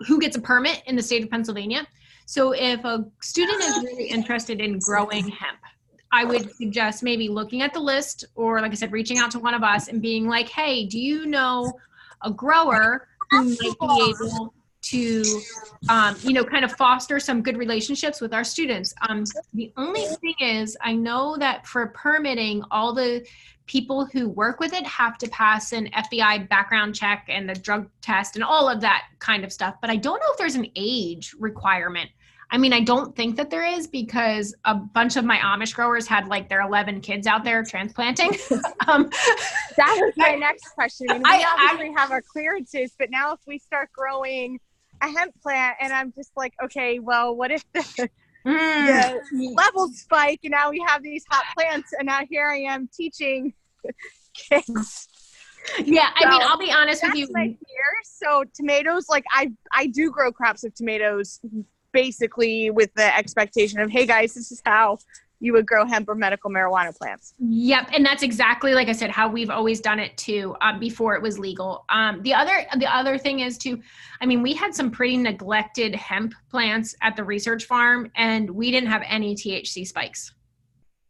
who gets a permit in the state of Pennsylvania. So if a student is really interested in growing hemp, I would suggest maybe looking at the list, or like I said, reaching out to one of us and being like, hey, do you know a grower who might be able to, you know, kind of foster some good relationships with our students? The only thing is, I know that for permitting, all the people who work with it have to pass an FBI background check and the drug test and all of that kind of stuff. But I don't know if there's an age requirement. I mean, I don't think that there is, because a bunch of my Amish growers had like their 11 kids out there transplanting. That was my next question. I mean, we obviously have our clearances, but now if we start growing a hemp plant and I'm just like, okay, well, what if the levels spike and now we have these hot plants and now here I am teaching kids. Yeah, I mean, I'll be honest with you. My fear. So tomatoes, like I do grow crops of tomatoes basically with the expectation of, hey guys, this is how you would grow hemp or medical marijuana plants. Yep. And that's exactly, like I said, how we've always done it too, before it was legal. The other thing is too, I mean, we had some pretty neglected hemp plants at the research farm and we didn't have any THC spikes.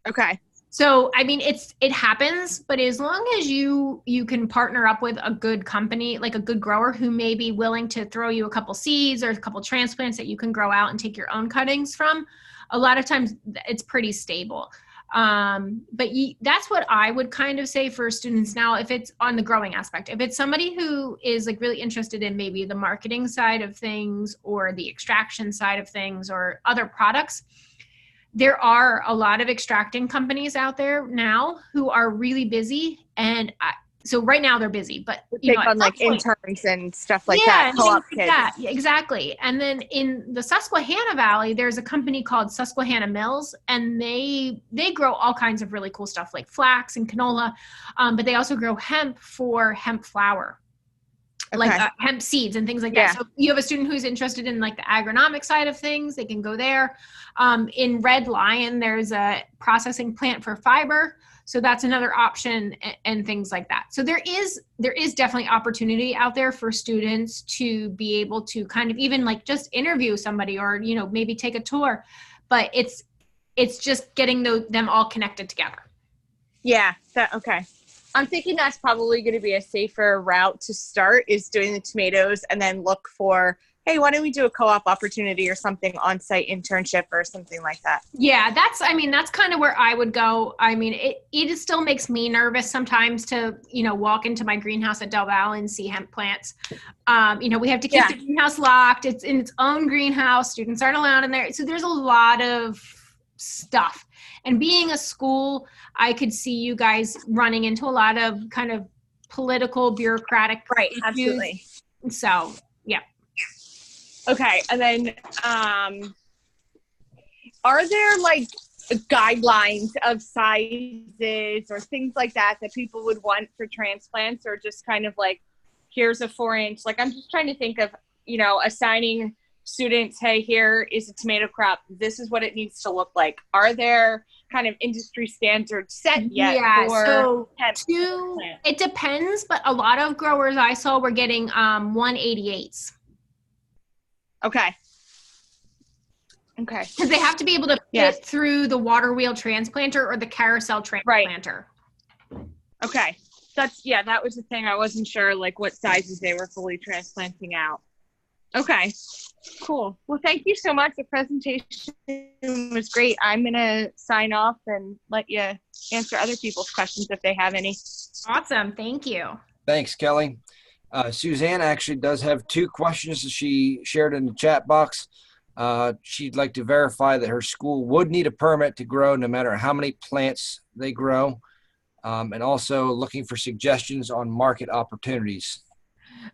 Okay. So, I mean, it happens, but as long as you can partner up with a good company, like a good grower who may be willing to throw you a couple seeds or a couple transplants that you can grow out and take your own cuttings from, a lot of times it's pretty stable. But that's what I would kind of say for students now, if it's on the growing aspect. If it's somebody who is like really interested in maybe the marketing side of things or the extraction side of things or other products, there are a lot of extracting companies out there now who are really busy. And so right now they're busy, but you know, on like interns and stuff like that. Co-op kids. Yeah, exactly. And then in the Susquehanna Valley, there's a company called Susquehanna Mills, and they grow all kinds of really cool stuff like flax and canola, but they also grow hemp for hemp flour. Okay. Like hemp seeds and things like that. So you have a student who's interested in like the agronomic side of things, they can go there. In Red Lion, there's a processing plant for fiber. So that's another option and things like that. So there is definitely opportunity out there for students to be able to kind of even like just interview somebody or, you know, maybe take a tour, but it's just getting them all connected together. Yeah. Okay. I'm thinking that's probably going to be a safer route to start, is doing the tomatoes and then look for, hey, why don't we do a co-op opportunity or something, on-site internship or something like that. Yeah, that's kind of where I would go. I mean, it still makes me nervous sometimes to, you know, walk into my greenhouse at Del Valle and see hemp plants. You know, we have to keep the greenhouse locked. It's in its own greenhouse. Students aren't allowed in there. So there's a lot of stuff. And being a school, I could see you guys running into a lot of kind of political, bureaucratic issues. Absolutely. So, yeah. Okay. And then are there like guidelines of sizes or things like that people would want for transplants, or just kind of like, here's a 4-inch? Like, I'm just trying to think of, you know, assigning students, hey, here is a tomato crop. This is what it needs to look like. Are there kind of industry standards set yet? Yeah, so it depends, but a lot of growers I saw were getting 188s. Okay. Because they have to be able to fit through the water wheel transplanter or the carousel transplanter. Right. Okay. That was the thing. I wasn't sure like what sizes they were fully transplanting out. Okay, cool. Well, thank you so much. The presentation was great. I'm going to sign off and let you answer other people's questions if they have any. Awesome. Thank you. Thanks, Kelly. Suzanne actually does have 2 questions that she shared in the chat box. She'd like to verify that her school would need a permit to grow no matter how many plants they grow, and also looking for suggestions on market opportunities.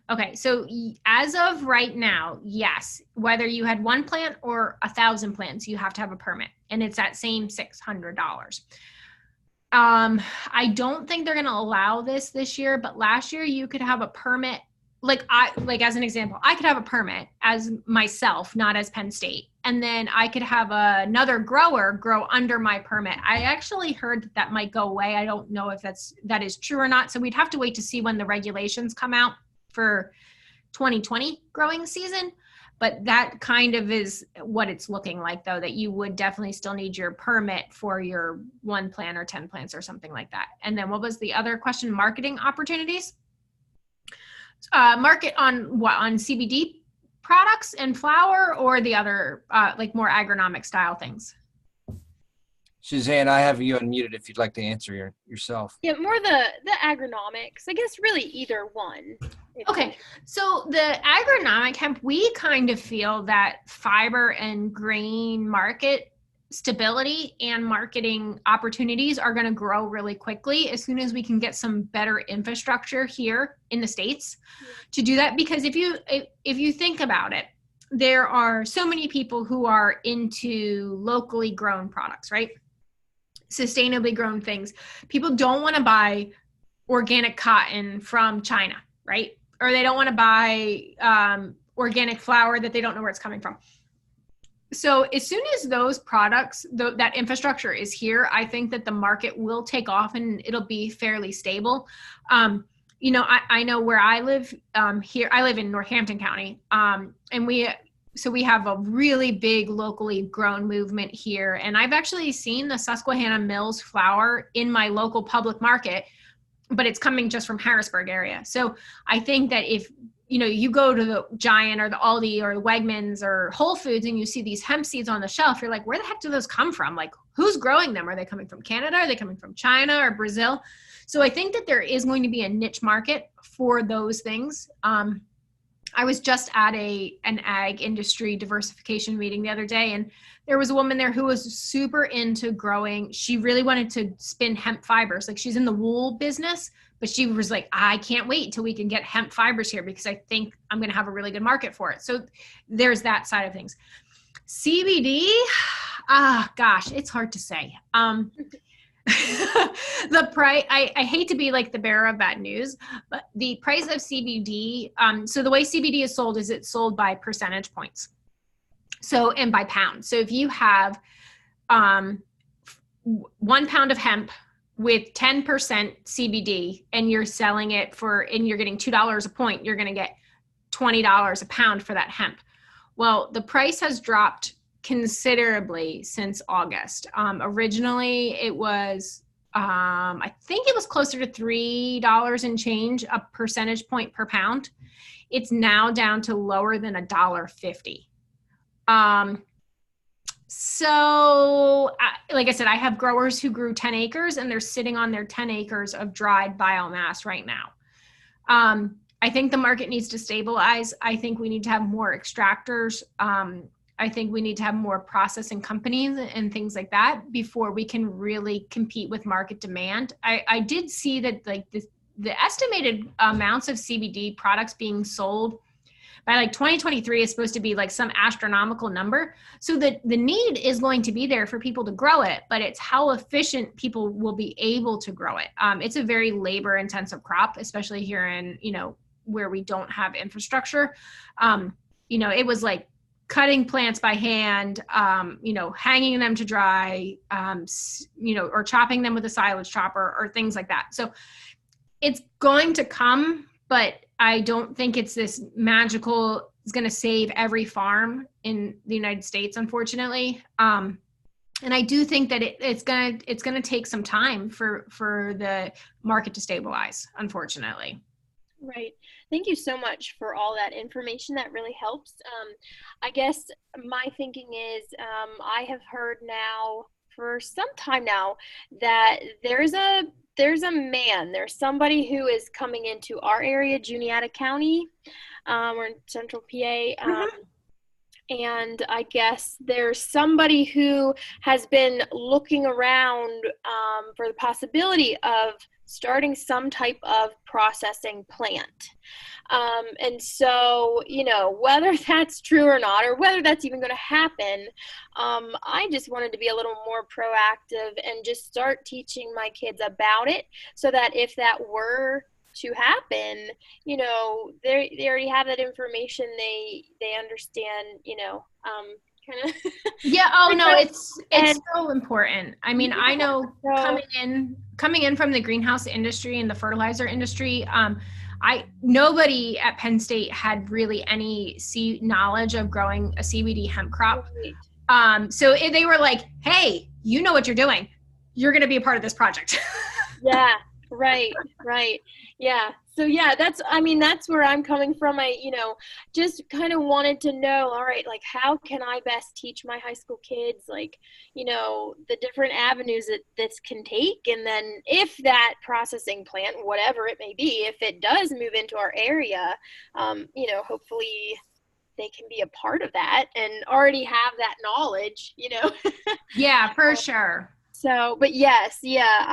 Okay, so as of right now, yes, whether you had 1 plant or 1,000 plants, you have to have a permit, and it's that same $600. I don't think they're going to allow this year, but last year you could have a permit. Like as an example, I could have a permit as myself, not as Penn State. And then I could have another grower grow under my permit. I actually heard that might go away. I don't know if that is true or not. So we'd have to wait to see when the regulations come out for 2020 growing season. But that kind of is what it's looking like, though, that you would definitely still need your permit for your 1 plant or 10 plants or something like that. And then what was the other question? Marketing opportunities? Market on what? On CBD products and flower, or the other like more agronomic style things? Suzanne, I have you unmuted if you'd like to answer yourself. Yeah, more the agronomics. I guess really either one. Okay, so the agronomic hemp, we kind of feel that fiber and grain market stability and marketing opportunities are going to grow really quickly as soon as we can get some better infrastructure here in the States to do that. Because if you think about it, there are so many people who are into locally grown products, right? Sustainably grown things. People don't want to buy organic cotton from China, right? Or they don't want to buy organic flour that they don't know where it's coming from. So as soon as those products, that infrastructure is here, I think that the market will take off and it'll be fairly stable. You know, I know where I live here. I live in Northampton County, and we have a really big locally grown movement here. And I've actually seen the Susquehanna Mills flour in my local public market, but it's coming just from Harrisburg area. So I think that if you go to the Giant or the Aldi or the Wegmans or Whole Foods and you see these hemp seeds on the shelf, you're like, where the heck do those come from? Like, who's growing them? Are they coming from Canada? Are they coming from China or Brazil? So I think that there is going to be a niche market for those things. I was just at an ag industry diversification meeting the other day, and there was a woman there who was super into growing. She really wanted to spin hemp fibers. Like, she's in the wool business, but she was like, I can't wait till we can get hemp fibers here because I think I'm going to have a really good market for it. So there's that side of things. CBD, gosh, it's hard to say. The price, I hate to be like the bearer of bad news, but the price of CBD, so the way CBD is sold is it's sold by percentage points. So, and by pound. So if you have 1 pound of hemp with 10% CBD and you're selling it and you're getting $2 a point, you're going to get $20 a pound for that hemp. Well, the price has dropped considerably since August. Originally it was, I think it was closer to $3 and change a percentage point per pound. It's now down to lower than $1.50. So like I said, I have growers who grew 10 acres and they're sitting on their 10 acres of dried biomass right now. I think the market needs to stabilize. I think we need to have more extractors. I think we need to have more processing companies and things like that before we can really compete with market demand. I did see that like the estimated amounts of CBD products being sold by like 2023 is supposed to be like some astronomical number. So the need is going to be there for people to grow it, but it's how efficient people will be able to grow it. It's a very labor intensive crop, especially here in, where we don't have infrastructure. It was like cutting plants by hand, hanging them to dry, or chopping them with a silage chopper or things like that. So it's going to come, but I don't think it's this magical, it's going to save every farm in the United States, unfortunately. And I do think that it's going to take some time for the market to stabilize, unfortunately. Right. Thank you so much for all that information. That really helps. I guess my thinking is I have heard now for some time now that there's somebody who is coming into our area, Juniata County, or in Central PA. And I guess there's somebody who has been looking around for the possibility of starting some type of processing plant. And so, whether that's true or not, or whether that's even going to happen, I just wanted to be a little more proactive and just start teaching my kids about it so that if that were to happen, they already have that information. They understand, kind of. Yeah. Oh no, it's so important. I mean, I know coming in from the greenhouse industry and the fertilizer industry, nobody at Penn State had really any knowledge of growing a CBD hemp crop. So they were like, "Hey, you know what you're doing. You're going to be a part of this project." Yeah. Right. Yeah. So yeah, that's where I'm coming from. I, just kind of wanted to know, all right, like, how can I best teach my high school kids, like, the different avenues that this can take. And then if that processing plant, whatever it may be, if it does move into our area, hopefully they can be a part of that and already have that knowledge, Yeah, for sure. So, but yes, yeah,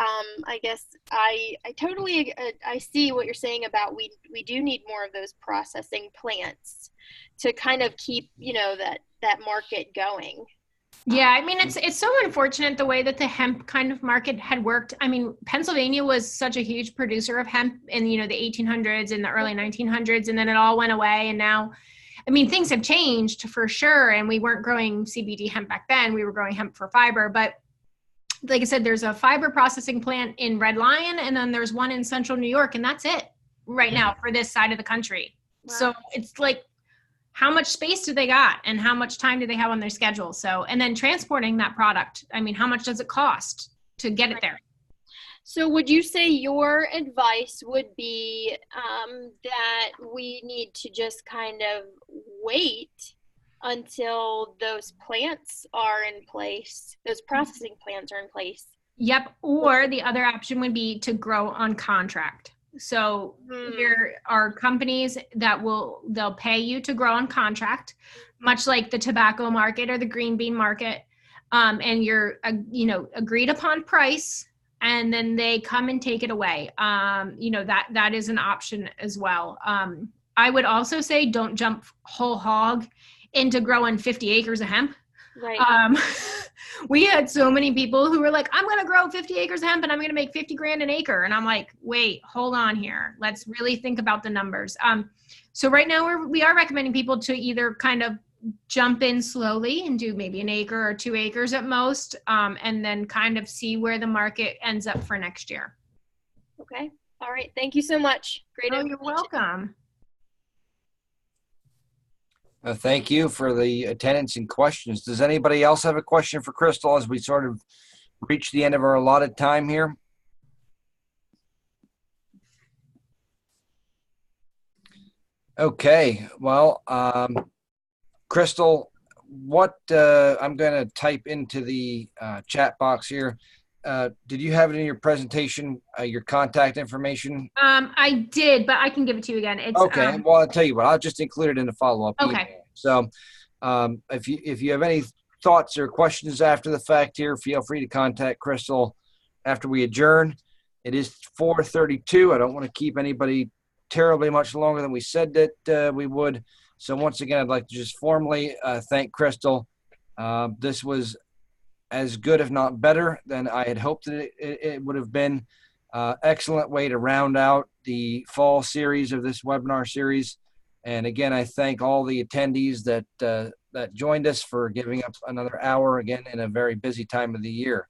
I guess I totally, I see what you're saying about we do need more of those processing plants to kind of keep, that market going. Yeah, I mean, it's so unfortunate the way that the hemp kind of market had worked. I mean, Pennsylvania was such a huge producer of hemp in, the 1800s and the early 1900s, and then it all went away. And now, I mean, things have changed for sure. And we weren't growing CBD hemp back then. We were growing hemp for fiber, but like I said, there's a fiber processing plant in Red Lion, and then there's one in Central New York, and that's it right now for this side of the country. Wow. So it's like, how much space do they got, and how much time do they have on their schedule? So, and then transporting that product, I mean, how much does it cost to get it there? So would you say your advice would be that we need to just kind of wait until those plants are in place, those processing plants are in place? Yep. Or the other option would be to grow on contract. So there are companies that they'll pay you to grow on contract, much like the tobacco market or the green bean market. And you're, agreed upon price, and then they come and take it away. That is an option as well. I would also say don't jump whole hog into growing 50 acres of hemp. Right. We had so many people who were like, I'm going to grow 50 acres of hemp and I'm going to make 50 grand an acre. And I'm like, wait, hold on here. Let's really think about the numbers. So right now we are recommending people to either kind of jump in slowly and do maybe an acre or 2 acres at most, and then kind of see where the market ends up for next year. Okay. All right. Thank you so much. Great. Oh, you're welcome. Thank you for the attendance and questions. Does anybody else have a question for Krystal as we sort of reach the end of our allotted time here? Okay, well, Krystal, what I'm going to type into the chat box here. Did you have it in your presentation, your contact information? I did, but I can give it to you again. It's okay. Well, I'll tell you what, I'll just include it in the follow-up email. Okay. So if you have any thoughts or questions after the fact here, feel free to contact Krystal after we adjourn. It is 4:32. I don't want to keep anybody terribly much longer than we said that we would. So once again, I'd like to just formally thank Krystal. This was as good, if not better, than I had hoped that it would have been. Excellent way to round out the fall series of this webinar series. And again, I thank all the attendees that joined us for giving up another hour again in a very busy time of the year.